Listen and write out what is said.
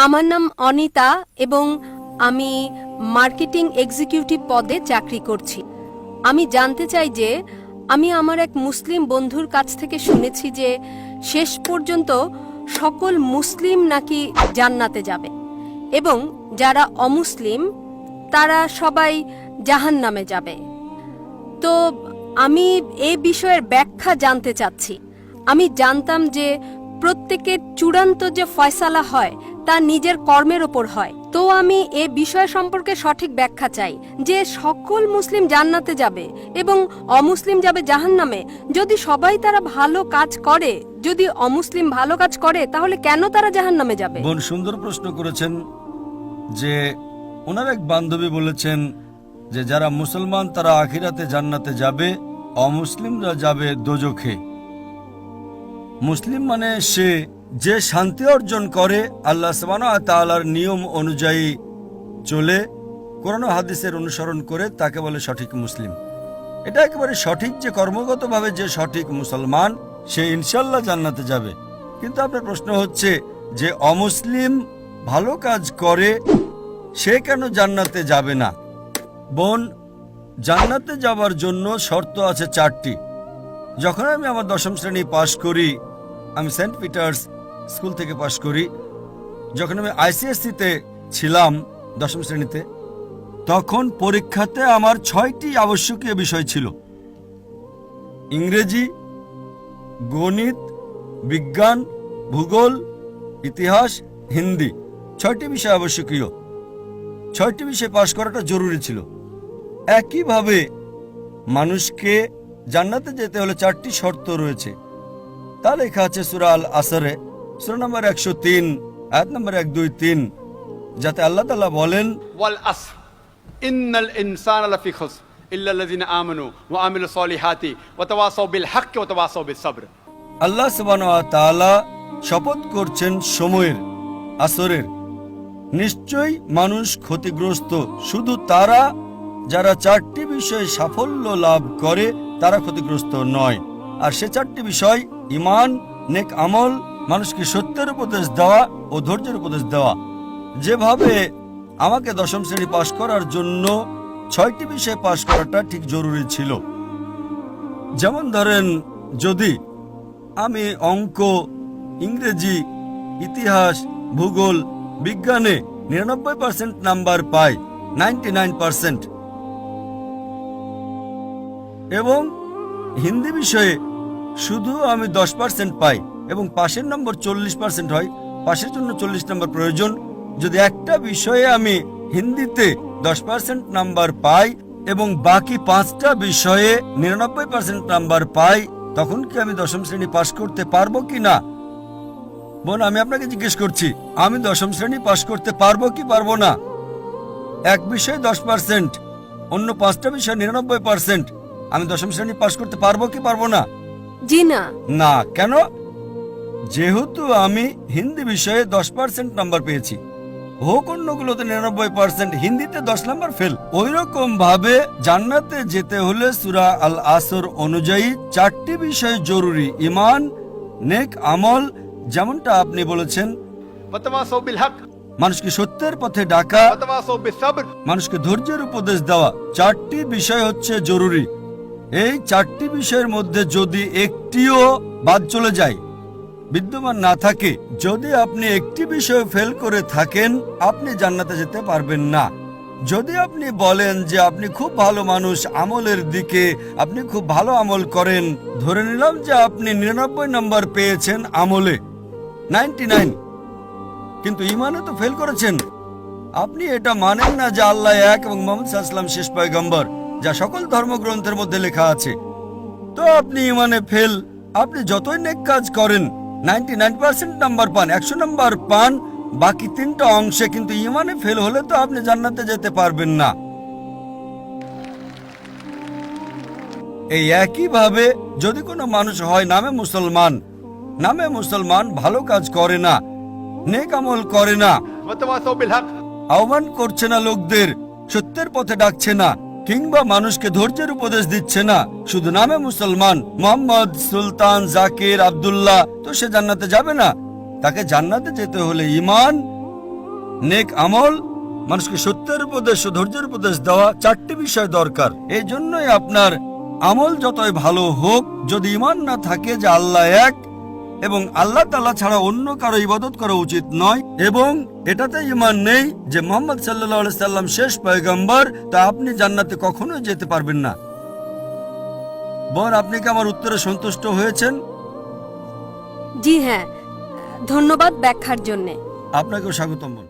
আমার নাম অনিতা এবং আমি মার্কেটিং এক্সিকিউটিভ পদে চাকরি করছি। আমি জানতে চাই যে আমি আমার এক মুসলিম বন্ধুর কাছ থেকে শুনেছি যে শেষ পর্যন্ত সকল মুসলিম নাকি জান্নাতে যাবে এবং যারা অমুসলিম তারা সবাই জাহান্নামে যাবে। তো আমি এই বিষয়ের ব্যাখ্যা জানতে চাচ্ছি। আমি জানতাম যে প্রত্যেকের চূড়ান্ত যে ফয়সালা হয় তা নিজের কর্মের ওপর হয়। তো আমি এ বিষয় সম্পর্কে সঠিক ব্যাখ্যা চাই যে সকল মুসলিম জান্নাতে যাবে এবং অমুসলিম যাবে জাহান্নামে। যদি সবাই তারা ভালো কাজ করে, যদি অমুসলিম ভালো কাজ করে, তাহলে কেন তারা জাহান্নামে যাবে? বোন সুন্দর প্রশ্ন করেছেন যে ওনার এক বান্ধবী বলেছেন যে যারা মুসলমান তারা আখিরাতে জান্নাতে যাবে, অমুসলিমরা যাবে দোজখে। মুসলিম মানে সে যে শান্তি অর্জন করে আল্লাহ সুবহানাহু ওয়া তাআলার নিয়ম অনুযায়ী চলে, কোরআন ও হাদিসের অনুসরণ করে, তাকে বলে সঠিক মুসলিম। এটা একেবারে সঠিক যে কর্মগতভাবে যে সঠিক মুসলমান সে ইনশাল্লাহ জান্নাতে যাবে। কিন্তু আপনার প্রশ্ন হচ্ছে যে অমুসলিম ভালো কাজ করে সে কেন জান্নাতে যাবে না? বোন, জান্নাতে যাওয়ার জন্য শর্ত আছে 4টি। যখন আমি আমার 10ম শ্রেণী পাশ করি, আমি সেন্ট পিটার্স স্কুল থেকে পাশ করি। যখন আমি আইসিএসসিতে ছিলাম 10ম শ্রেণীতে, তখন পরীক্ষাতে আমার 6টি আবশ্যকীয় বিষয় ছিল: ইংরেজি, গণিত, বিজ্ঞান, ভূগোল, ইতিহাস, হিন্দি। 6টি বিষয় আবশ্যকীয়। 6টি বিষয় পাশ করাটা জরুরি ছিল। একইভাবে মানুষকে জান্নাতে যেতে হলে 4টি শর্ত রয়েছে। তা লেখা আছে সূরা আল আসরে, সূরা নম্বর 103, আয়াত নম্বর 1, 2, 3, যাতে আল্লাহ তাআলা বলেন, ওয়াল আসর ইন্নাল ইনসানা লাফি খুসর ইল্লাল্লাযিনা আমানু ওয়া আমিলুস সলিহাতি ওয়া তাওয়াসাউ বিল হক ওয়া তাওয়াসাউ বিস সবর। আল্লাহ সুবহানাহু ওয়া তাআলা শপথ করছেন সময়ের, আসরের। নিশ্চয়ই মানুষ ক্ষতিগ্রস্ত, শুধু তারা যারা 4টি বিষয়ে সাফল্য লাভ করে তারা ক্ষতিগ্রস্ত নয়। আর সে 4টি বিষয়: ঈমান, নেক আমল, মানুষকে সত্যের উপদেশ দেওয়া ও ধৈর্যের উপদেশ দেওয়া। যেভাবে আমাকে 10ম শ্রেণী পাশ করার জন্য 6টি বিষয় পাশ করাটা ঠিক জরুরি ছিল। যেমন ধরেন, যদি আমি অঙ্ক, ইংরেজি, ইতিহাস, ভূগোল, বিজ্ঞানে 99% নাম্বার পাই, 99%, এবং হিন্দি বিষয়ে শুধু আমি 10% পাই এবং পাশের নম্বর 40% হয়, পাশের জন্য 40 নম্বর প্রয়োজন। যদি একটা বিষয়ে আমি হিন্দিতে 10% নাম্বার পাই এবং বাকি 5টা বিষয়ে 99% নাম্বার পাই, তখন কি আমি 10ম শ্রেণী পাশ করতে পারবো কি না? বোন, আমি আপনাকে জিজ্ঞেস করছি, আমি 10ম শ্রেণী পাশ করতে পারবো কি পারবো না? এক বিষয়ে 10%, অন্য 5টা বিষয়ে 99%, আমি 10ম শ্রেণী পাশ করতে পারবো কি পারবো না? জি না। না। কেন? যেহেতু আমি হিন্দি বিষয়ে 10% নাম্বার পেয়েছি, হোক অন্যগুলোতে 99%, হিন্দিতে 10 নাম্বার ফেল। ওই রকম ভাবে জান্নাতে যেতে হলে সূরা আল আসর অনুযায়ী 4টি বিষয় জরুরি: ঈমান, নেক আমল, যেমনটা আপনি বলেছেন, ওয়া তাওয়াসাউ বিল হক, মানুষকে সত্যের পথে ডাকা, ওয়া তাওয়াসাউ বিস সবর, মানুষকে ধৈর্যের উপদেশ দেওয়া। 4টি বিষয় হচ্ছে জরুরি। এই 4টি বিষয়ের মধ্যে যদি একটিও বাদ চলে যায়, বিদ্যমান না থাকে, যদি আপনি একটি বিষয় ফেল করে থাকেন, আপনি জান্নাতে যেতে পারবেন না। যদি আপনি বলেন যে আপনি খুব ভালো মানুষ, আমলের দিকে আপনি খুব ভালো আমল করেন, ধরে নিলাম যে আপনি 99 নম্বর পেয়েছেন আমলে, 99, কিন্তু ঈমানে তো ফেল করেছেন। আপনি এটা মানেন না যে আল্লাহ এক এবং মুহাম্মদ সাল্লাল্লাহু আলাইহি ওয়াসাল্লাম শেষ পয়গম্বর, যা সকল ধর্মগ্রন্থের মধ্যে লেখা আছে। তো আপনি ঈমানে ফেল। আপনি যতই নেক কাজ করেন, 99% নাম্বার পান, 100 নাম্বার পান বাকি 3টা অংশে, কিন্তু ঈমানে ফেল হলে তো আপনি জান্নাতে যেতে পারবেন না। এই একইভাবে যদি কোনো মানুষ হয় নামে মুসলমান, ভালো কাজ করে না, নেক আমল করে না, ওয়া তাওয়াসাউ বিল হক, আহ্বান করছে না লোকদের, সত্যের পথে ডাকছে না, কিংবা মানুষকে ধৈর্যের উপদেশ দিচ্ছে না, শুধু নামে মুসলমান, মোহাম্মদ, সুলতান, জাকির, আব্দুল্লাহ, তো সে জান্নাতে যাবে না। তাকে জান্নাতে যেতে হলে ঈমান, নেক আমল, মানুষকে সত্যের উপদেশ ও ধৈর্যের উপদেশ দেওয়া, 4টি বিষয় দরকার। এই জন্যই আপনার আমল যতই ভালো হোক, যদি ঈমান না থাকে যে আল্লাহ এক এবং আল্লাহ তাআলা ছাড়া অন্য কারো ইবাদত করা উচিত নয়, এবং এটাতে ঈমান নেই যে মুহাম্মদ সাল্লাল্লাহু আলাইহি সাল্লাম শেষ পয়গম্বর, তা আপনি জান্নাতে কখনোই যেতে পারবেন না। বোন, আপনি কি আমার উত্তরে সন্তুষ্ট হয়েছেন? জি হ্যাঁ, ধন্যবাদ ব্যাখ্যার জন্যে। আপনাকেও স্বাগতম বোন।